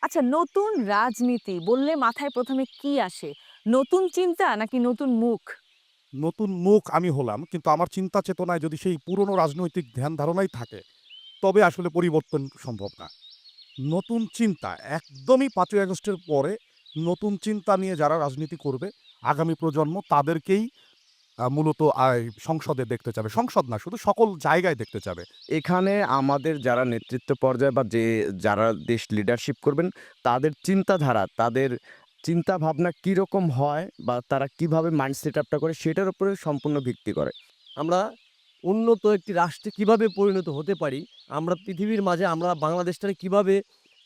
আচ্ছা, নতুন রাজনীতি বললে মাথায় ১ম এ কি আসে? নতুন চিন্তা নাকি নতুন মুখ? নতুন মুখ আমি হলাম। কিন্তু আমার চিন্তা চেতনায় যদি সেই পুরনো রাজনৈতিক ধ্যান ধারণাই থাকে, তবে আসলে পরিবর্তন সম্ভব না। নতুন চিন্তা একদমই ৫ই আগস্টের পরে নতুন চিন্তা নিয়ে যারা রাজনীতি করবে, আগামী প্রজন্ম তাদেরকেই মূলত সংসদে দেখতে চাবে। সংসদ না, শুধু সকল জায়গায় দেখতে চাবে। এখানে আমাদের যারা নেতৃত্ব পর্যায়ে বা যারা দেশ লিডারশিপ করবেন, তাদের চিন্তাধারা, তাদের চিন্তাভাবনা কিরকম হয় বা তারা কিভাবে মাইন্ড সেটআপটা করে সেটার উপরে সম্পূর্ণ ভিত্তি করে। আমরা উন্নত একটি রাষ্ট্রে কিভাবে পরিণত হতে পারি, আমরা পৃথিবীর মাঝে আমরা বাংলাদেশটাকে কিভাবে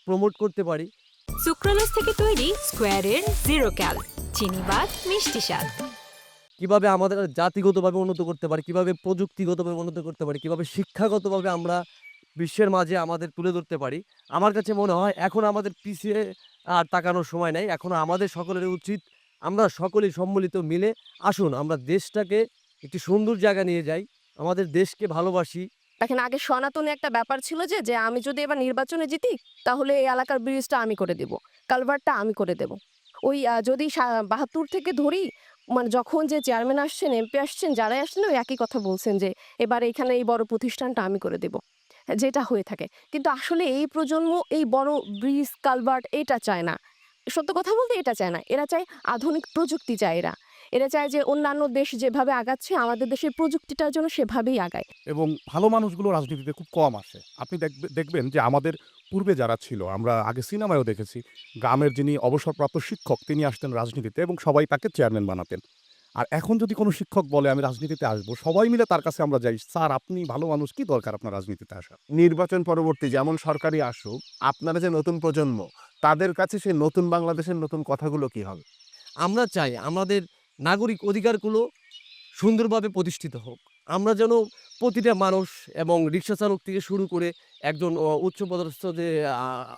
প্রমোট করতে পারি, সুক্রালোজ থেকে তৈরি স্কোয়ারের জিরো ক্যাল চিনিবাদ মিষ্টি স্বাদ। কিভাবে আমাদের জাতিগতভাবে উন্নত করতে পারি, কিভাবে প্রযুক্তিগতভাবে উন্নত করতে পারি, কিভাবে শিক্ষাগতভাবে আমরা বিশ্বের মাঝে আমাদের তুলে ধরতে পারি। আমার কাছে মনে হয় এখন আমাদের পিছিয়ে আর তাকানোর সময় নাই। এখন আমাদের সকলের উচিত আমরা সকলেই সম্মিলিত মিলে আসুন আমরা দেশটাকে একটি সুন্দর জায়গায় নিয়ে যাই। আমাদের দেশকে ভালোবাসি। দেখেন আগে সনাতনী একটা ব্যাপার ছিল যে আমি যদি এবার নির্বাচনে জিতি তাহলে এই এলাকার ব্রিজটা আমি করে দেব, কালভার্টটা আমি করে দেব। ওই যদি ৭২ থেকে ধরি, মানে যখন যে চেয়ারম্যান আসছেন, এমপি আসছেন, যারাই আসছেন ওই একই কথা বলছেন যে এবার এখানে এই বড় প্রতিষ্ঠানটা আমি করে দেব, যেটা হয়ে থাকে। কিন্তু আসলে এই প্রজন্ম এই বড় ব্রিজ কালভার্ট এটা চায় না। সত্য কথা বলতে এটা চায় না, এরা চায় আধুনিক প্রযুক্তি চায়। এরা চায় যে অন্যান্য দেশ যেভাবে আগাচ্ছে আমাদের দেশের প্রযুক্তিটার জন্য সেভাবেই আগায়। এবং ভালো মানুষগুলো রাজনীতিতে খুব কম আসে। আপনি দেখবেন যে আমাদের পূর্বে যারা ছিল, আমরা আগে সিনেমায়ও দেখেছি, গ্রামের যিনি অবসরপ্রাপ্ত শিক্ষক তিনি আসতেন রাজনীতিতে এবং সবাই তাকে চেয়ারম্যান বানাতেন। আর এখন যদি কোনো শিক্ষক বলে আমি রাজনীতিতে আসবো, সবাই মিলে তার কাছে আমরা যাই, "স্যার আপনি ভালো মানুষ, কি দরকার আপনার রাজনীতিতে আসার?" নির্বাচন পরবর্তী যেমন সরকারই আসুক, আপনারা যে নতুন প্রজন্ম, তাদের কাছে সেই নতুন বাংলাদেশের নতুন কথাগুলো কি হবে? আমরা চাই আমাদের নাগরিক অধিকারগুলো সুন্দরভাবে প্রতিষ্ঠিত হোক। আমরা যেন প্রতিটা মানুষ এবং রিক্সা চালক থেকে শুরু করে একজন উচ্চপদস্থ যে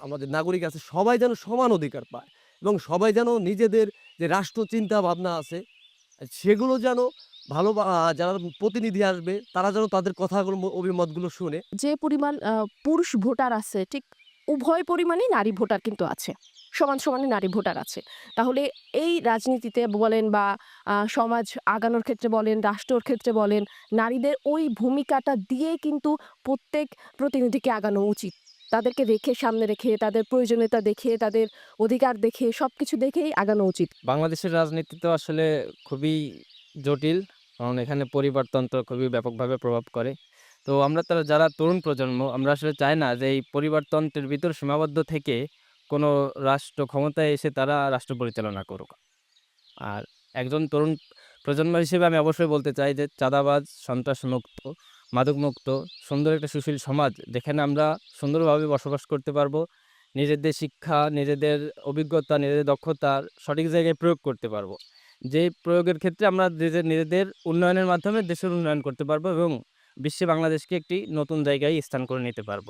আমাদের নাগরিক আছে সবাই যেন সমান অধিকার পায় এবং সবাই যেন নিজেদের যে রাষ্ট্র চিন্তা ভাবনা আছে সেগুলো যেন ভালো যারা প্রতিনিধি আসবে তারা যেন তাদের কথাগুলো অভিমতগুলো শুনে। যে পরিমাণ পুরুষ ভোটার আছে, ঠিক উভয় পরিমাণেই নারী ভোটার কিন্তু আছে। সমান সমানে নারী ভোটার আছে। তাহলে এই রাজনীতিতে বলেন বা সমাজ আগানোর ক্ষেত্রে বলেন, রাষ্ট্রর ক্ষেত্রে বলেন, নারীদের ওই ভূমিকাটা দিয়েই কিন্তু প্রত্যেক প্রতিনিধিকে আগানো উচিত। তাদেরকে রেখে, সামনে রেখে, তাদের প্রয়োজনীয়তা দেখে, তাদের অধিকার দেখে, সবকিছু দেখেই আগানো উচিত। বাংলাদেশের রাজনীতি তো আসলে খুবই জটিল। কারণ এখানে পরিবারতন্ত্র খুবই ব্যাপকভাবে প্রভাব করে। তো আমরা তারা যারা তরুণ প্রজন্ম আমরা আসলে চাই না যে এই পরিবারতন্ত্রের ভিতর সীমাবদ্ধ থেকে কোনো রাষ্ট্র ক্ষমতায় এসে তারা রাষ্ট্র পরিচালনা করুক। আর একজন তরুণ প্রজন্ম হিসেবে আমি অবশ্যই বলতে চাই যে চাঁদাবাজ, সন্ত্রাসমুক্ত, মাদকমুক্ত সুন্দর একটা সুশীল সমাজ যেখানে আমরা সুন্দরভাবে বসবাস করতে পারবো। নিজেদের শিক্ষা, নিজেদের অভিজ্ঞতা, নিজেদের দক্ষতার সঠিক জায়গায় প্রয়োগ করতে পারবো। যে প্রয়োগের ক্ষেত্রে আমরা নিজেদের উন্নয়নের মাধ্যমে দেশের উন্নয়ন করতে পারবো এবং বিশ্বে বাংলাদেশকে একটি নতুন জায়গায় স্থান করে নিতে পারবো।